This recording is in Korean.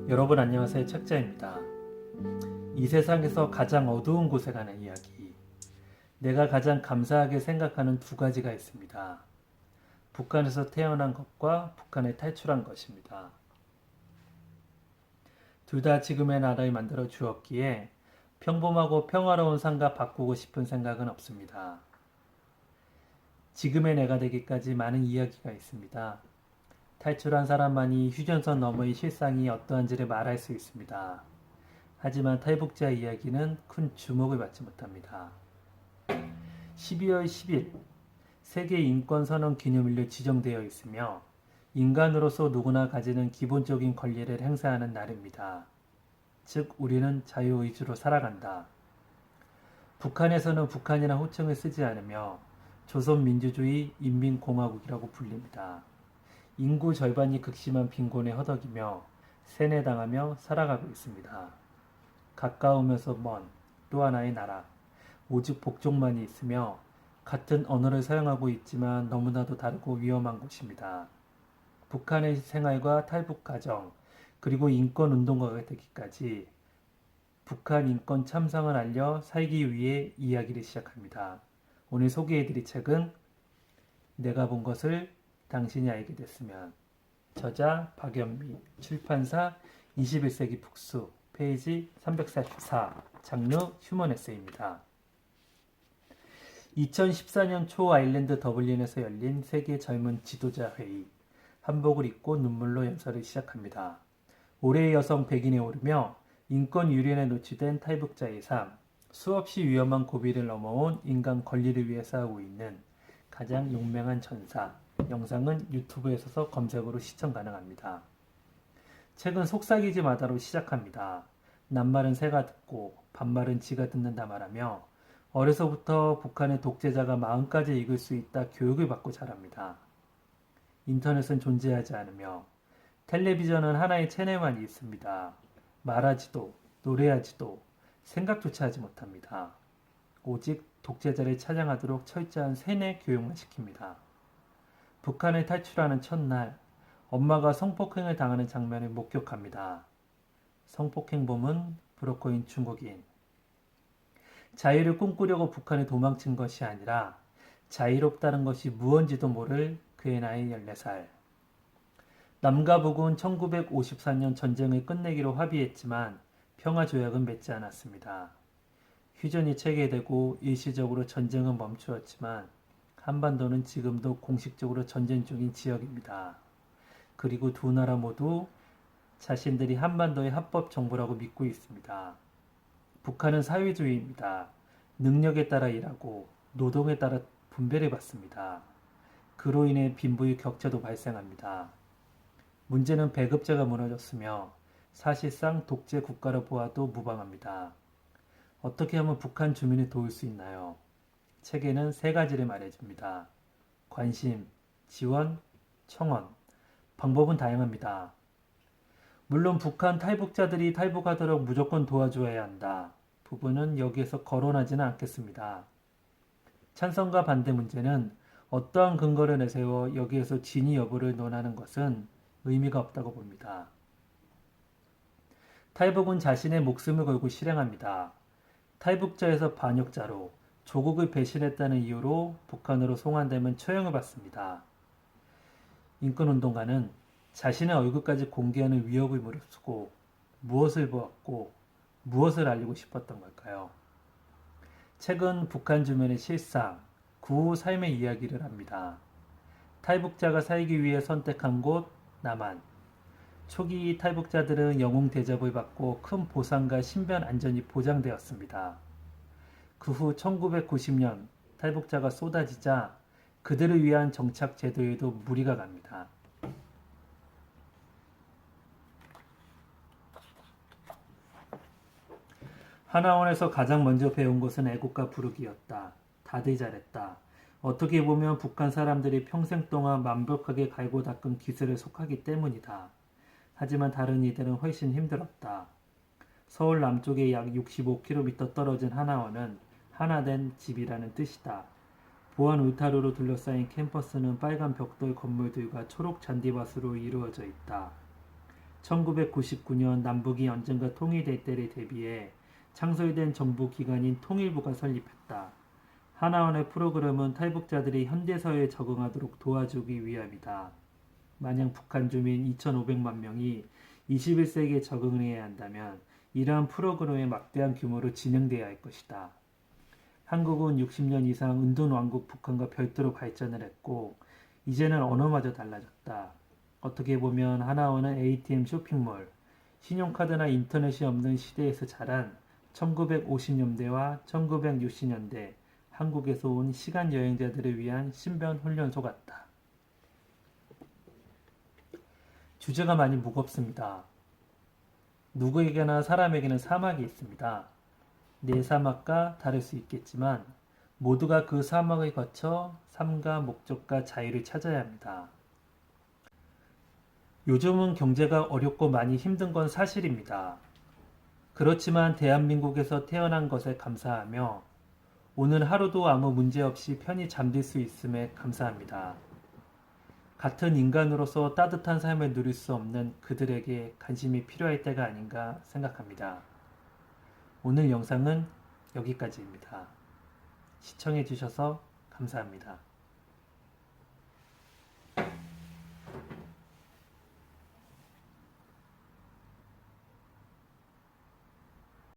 여러분 안녕하세요. 책자입니다. 이 세상에서 가장 어두운 곳에 관한 이야기. 내가 가장 감사하게 생각하는 두 가지가 있습니다. 북한에서 태어난 것과 북한에 탈출한 것입니다. 둘 다 지금의 나라를 만들어 주었기에 평범하고 평화로운 삶과 바꾸고 싶은 생각은 없습니다. 지금의 내가 되기까지 많은 이야기가 있습니다. 탈출한 사람만이 휴전선 너머의 실상이 어떠한지를 말할 수 있습니다. 하지만 탈북자 이야기는 큰 주목을 받지 못합니다. 12월 10일 세계 인권선언 기념일로 지정되어 있으며 인간으로서 누구나 가지는 기본적인 권리를 행사하는 날입니다. 즉 우리는 자유의지로 살아간다. 북한에서는 북한이라는 호칭을 쓰지 않으며 조선민주주의 인민공화국이라고 불립니다. 인구 절반이 극심한 빈곤에 허덕이며 세뇌당하며 살아가고 있습니다. 가까우면서 먼 또 하나의 나라, 오직 복종만이 있으며 같은 언어를 사용하고 있지만 너무나도 다르고 위험한 곳입니다. 북한의 생활과 탈북 과정, 그리고 인권운동가가 되기까지 북한 인권 참상을 알려 살기 위해 이야기를 시작합니다. 오늘 소개해드릴 책은 내가 본 것을 당신이 알게 됐으면, 저자 박연미, 출판사 21세기 북수, 페이지 344, 장르 휴먼 에세이입니다. 2014년 초 아일랜드 더블린에서 열린 세계 젊은 지도자 회의, 한복을 입고 눈물로 연설을 시작합니다. 올해의 여성 100인에 오르며 인권 유린에 노출된 탈북자의 삶, 수없이 위험한 고비를 넘어온 인간 권리를 위해 싸우고 있는 가장 용맹한 전사, 영상은 유튜브에서 검색으로 시청 가능합니다. 책은 속삭이지 마다로 시작합니다. 낱말은 새가 듣고 반말은 지가 듣는다 말하며 어려서부터 북한의 독재자가 마음까지 읽을 수 있다 교육을 받고 자랍니다. 인터넷은 존재하지 않으며 텔레비전은 하나의 채널만 있습니다. 말하지도 노래하지도 생각조차 하지 못합니다. 오직 독재자를 찬양하도록 철저한 세뇌 교육만 시킵니다. 북한을 탈출하는 첫날, 엄마가 성폭행을 당하는 장면을 목격합니다. 성폭행범은 브로커인 중국인. 자유를 꿈꾸려고 북한에 도망친 것이 아니라 자유롭다는 것이 무언지도 모를 그의 나이 14살. 남과 북은 1954년 전쟁을 끝내기로 합의했지만 평화조약은 맺지 않았습니다. 휴전이 체결되고 일시적으로 전쟁은 멈추었지만 한반도는 지금도 공식적으로 전쟁 중인 지역입니다. 그리고 두 나라 모두 자신들이 한반도의 합법 정부라고 믿고 있습니다. 북한은 사회주의입니다. 능력에 따라 일하고 노동에 따라 분배를 받습니다. 그로 인해 빈부의 격차도 발생합니다. 문제는 배급제가 무너졌으며 사실상 독재 국가로 보아도 무방합니다. 어떻게 하면 북한 주민을 도울 수 있나요? 책에는 세 가지를 말해줍니다. 관심, 지원, 청원. 방법은 다양합니다. 물론 북한 탈북자들이 탈북하도록 무조건 도와줘야 한다. 부분은 여기에서 거론하지는 않겠습니다. 찬성과 반대 문제는 어떠한 근거를 내세워 여기에서 진위 여부를 논하는 것은 의미가 없다고 봅니다. 탈북은 자신의 목숨을 걸고 실행합니다. 탈북자에서 반역자로 조국을 배신했다는 이유로 북한으로 송환되면 처형을 받습니다. 인권운동가는 자신의 얼굴까지 공개하는 위협을 무릅쓰고 무엇을 보았고 무엇을 알리고 싶었던 걸까요? 책은 북한 주민의 실상, 그 후 삶의 이야기를 합니다. 탈북자가 살기 위해 선택한 곳, 남한. 초기 탈북자들은 영웅 대접을 받고 큰 보상과 신변 안전이 보장되었습니다. 그 후 1990년 탈북자가 쏟아지자 그들을 위한 정착 제도에도 무리가 갑니다. 하나원에서 가장 먼저 배운 것은 애국가 부르기였다. 다들 잘했다. 어떻게 보면 북한 사람들이 평생 동안 완벽하게 갈고 닦은 기술에 속하기 때문이다. 하지만 다른 이들은 훨씬 힘들었다. 서울 남쪽에 약 65km 떨어진 하나원은 하나된 집이라는 뜻이다. 보안 울타리로 둘러싸인 캠퍼스는 빨간 벽돌 건물들과 초록 잔디밭으로 이루어져 있다. 1999년 남북이 언젠가 통일될 때를 대비해 창설된 정부 기관인 통일부가 설립했다. 하나원의 프로그램은 탈북자들이 현대사회에 적응하도록 도와주기 위함이다. 만약 북한 주민 2,500만 명이 21세기에 적응을 해야 한다면 이러한 프로그램이 막대한 규모로 진행돼야 할 것이다. 한국은 60년 이상 은둔왕국 북한과 별도로 발전을 했고 이제는 언어마저 달라졌다. 어떻게 보면 하나원은 ATM 쇼핑몰, 신용카드나 인터넷이 없는 시대에서 자란 1950년대와 1960년대 한국에서 온 시간 여행자들을 위한 신변 훈련소 같다. 주제가 많이 무겁습니다. 누구에게나 사람에게는 사막이 있습니다. 내 사막과 다를 수 있겠지만 모두가 그 사막을 거쳐 삶과 목적과 자유를 찾아야 합니다. 요즘은 경제가 어렵고 많이 힘든 건 사실입니다. 그렇지만 대한민국에서 태어난 것에 감사하며 오늘 하루도 아무 문제 없이 편히 잠들 수 있음에 감사합니다. 같은 인간으로서 따뜻한 삶을 누릴 수 없는 그들에게 관심이 필요할 때가 아닌가 생각합니다. 오늘 영상은 여기까지입니다. 시청해주셔서 감사합니다.